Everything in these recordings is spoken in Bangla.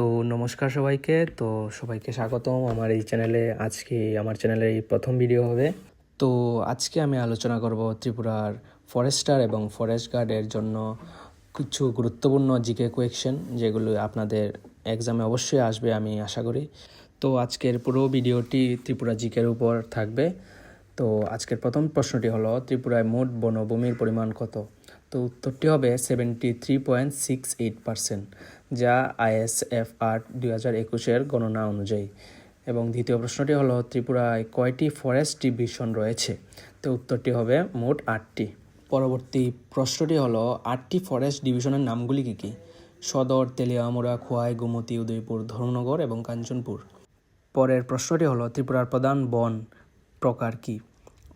তো নমস্কার সবাইকে। সবাইকে স্বাগতম আমার এই চ্যানেলে। আজকে আমার চ্যানেলের এই প্রথম ভিডিও হবে। তো আজকে আমি আলোচনা করব ত্রিপুরার ফরেস্টার এবং ফরেস্ট গার্ডের জন্য কিছু গুরুত্বপূর্ণ জিকে কোয়েশ্চেন, যেগুলো আপনাদের এক্সামে অবশ্যই আসবে আমি আশা করি। তো আজকের পুরো ভিডিওটি ত্রিপুরা জিকের উপর থাকবে। তো আজকের প্রথম প্রশ্নটি হলো, ত্রিপুরায় মোট বনভূমির পরিমাণ কত? তো উত্তরটি হবে 73.68%, যা ISFR 2021 গণনা অনুযায়ী। এবং দ্বিতীয় প্রশ্নটি হলো, ত্রিপুরায় কয়টি ফরেস্ট ডিভিশন রয়েছে? তো উত্তরটি হবে মোট 8টি। পরবর্তী প্রশ্নটি হলো, 8টি ফরেস্ট ডিভিশনের নামগুলি কী কী? সদর, তেলিয়ামুড়া, খোয়াই, গোমতী, উদয়পুর, ধর্মনগর এবং কাঞ্চনপুর। পরের প্রশ্নটি হলো, ত্রিপুরার প্রধান বন প্রকার কী?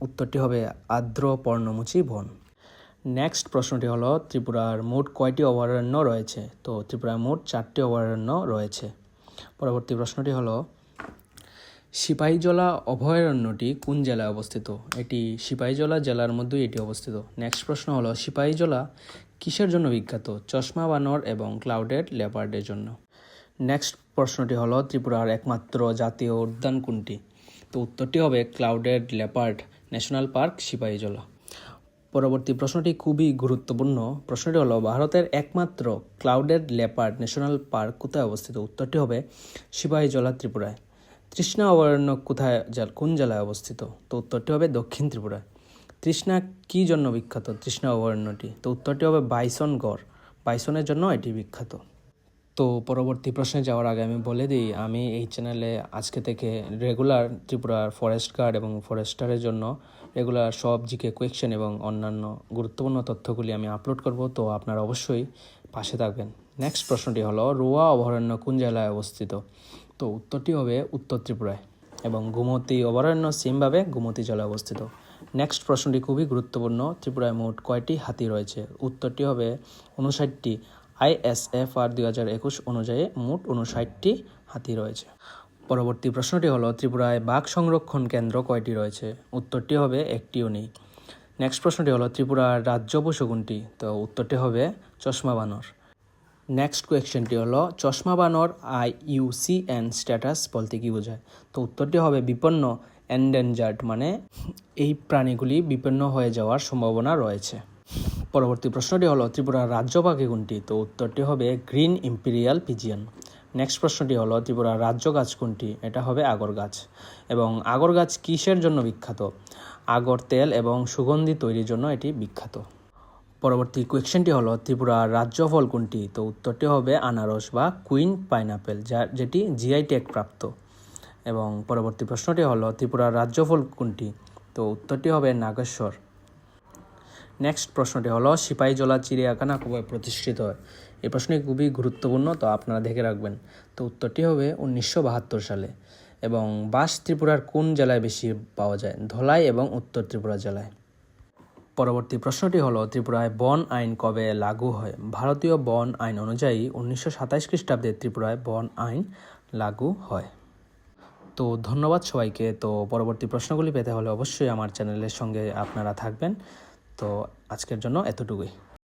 উত্তরটি হবে আর্দ্র পর্ণমোচী বন। নেক্সট প্রশ্নটি হলো, ত্রিপুরার মোট কয়টি অভয়ারণ্য রয়েছে? তো ত্রিপুরার মোট 4টি অভয়ারণ্য রয়েছে। পরবর্তী প্রশ্নটি হলো, সিপাহীজলা অভয়ারণ্যটি কোন জেলায় অবস্থিত? এটি সিপাহীজলা জেলার মধ্যেই এটি অবস্থিত। নেক্সট প্রশ্ন হলো, সিপাহীজলা কিসের জন্য বিখ্যাত? চশমা বানর এবং ক্লাউডেড লেপার্ডের জন্য। নেক্সট প্রশ্নটি হলো, ত্রিপুরার একমাত্র জাতীয় উদ্যান কোনটি? তো উত্তরটি হবে clouded leopard national park, Sepahijala. পরবর্তী প্রশ্নটি খুবই গুরুত্বপূর্ণ। প্রশ্নটি হলো, ভারতের একমাত্র ক্লাউডেড লেপার্ড ন্যাশনাল পার্ক কোথায় অবস্থিত? উত্তরটি হবে সিপাহীজলা, ত্রিপুরায়। তৃষ্ণা অভয়ারণ্য কোন জেলায় অবস্থিত? তো উত্তরটি হবে দক্ষিণ ত্রিপুরায়। তৃষ্ণা কী জন্য বিখ্যাত, তৃষ্ণা অভয়ারণ্যটি? তো উত্তরটি হবে বাইসন গড়, বাইসনের জন্য এটি বিখ্যাত। তো পরবর্তী প্রশ্নে যাওয়ার আগে আমি বলে দিই, আমি এই চ্যানেলে আজকে থেকে রেগুলার ত্রিপুরার ফরেস্ট গার্ড এবং ফরেস্টারের জন্য রেগুলার সব জিকে কোয়েশ্চেন এবং অন্যান্য গুরুত্বপূর্ণ তথ্যগুলি আমি আপলোড করব। তো আপনারা অবশ্যই পাশে থাকবেন। নেক্সট প্রশ্নটি হলো, রোয়া অভয়ারণ্য কোন জেলায় অবস্থিত? তো উত্তরটি হবে উত্তর ত্রিপুরায়। এবং গোমতী অভয়ারণ্য সেমভাবে গোমতী জেলায় অবস্থিত। নেক্সট প্রশ্নটি খুবই গুরুত্বপূর্ণ, ত্রিপুরায় মোট কয়টি হাতি রয়েছে? উত্তরটি হবে 59টি। ISFR 2021 অনুযায়ী মোট 59টি হাতি রয়েছে। পরবর্তী প্রশ্নটি হলো, ত্রিপুরায় বাঘ সংরক্ষণ কেন্দ্র কয়টি রয়েছে? উত্তরটি হবে একটিও নেই। নেক্সট প্রশ্নটি হলো, ত্রিপুরার রাজ্য পশু কোনটি? তো উত্তরটি হবে চশমা বানর। নেক্সট কোয়েশ্চেনটি হলো, চশমা বানর IUCN স্ট্যাটাস বলতে কী বোঝায়? তো উত্তরটি হবে বিপন্ন, এন্ডেঞ্জার্ড, মানে এই প্রাণীগুলি বিপন্ন হয়ে যাওয়ার সম্ভাবনা রয়েছে। পরবর্তী প্রশ্নটি হলো, ত্রিপুরার রাজ্য পাখি কোনটি? তো উত্তরটি হবে গ্রিন ইম্পেরিয়াল পিজিয়ন। নেক্সট প্রশ্নটি হলো, ত্রিপুরার রাজ্য গাছ কোনটি? এটা হবে আগর গাছ। এবং আগর গাছ কিসের জন্য বিখ্যাত? আগর তেল এবং সুগন্ধি তৈরির জন্য এটি বিখ্যাত। পরবর্তী কোয়েশ্চেনটি হলো, ত্রিপুরার রাজ্য ফল কোনটি? তো উত্তরটি হবে আনারস বা কুইন পাইনাপেল, যেটি GI ট্যাগ প্রাপ্ত। এবং পরবর্তী প্রশ্নটি হলো, ত্রিপুরার রাজ্য ফল কোনটি? তো উত্তরটি হবে নাগেশ্বর। নেক্সট প্রশ্নটি হলো, সিপাহীজলা চিড়িয়াখানা কবে প্রতিষ্ঠিত হয়? এই প্রশ্নটি খুবই গুরুত্বপূর্ণ, তো আপনারা দেখে রাখবেন। তো উত্তরটি হবে 1972 সালে। এবং বাঁশ ত্রিপুরার কোন জেলায় বেশি পাওয়া যায়? ধলাই এবং উত্তর ত্রিপুরা জেলায়। পরবর্তী প্রশ্নটি হলো, ত্রিপুরায় বন আইন কবে লাগু হয়? ভারতীয় বন আইন অনুযায়ী 1927 খ্রিস্টাব্দে ত্রিপুরায় বন আইন লাগু হয়। তো ধন্যবাদ সবাইকে। তো পরবর্তী প্রশ্নগুলি পেতে হলে অবশ্যই আমার চ্যানেলের সঙ্গে আপনারা থাকবেন। তো আজকের জন্য এতটুকুই।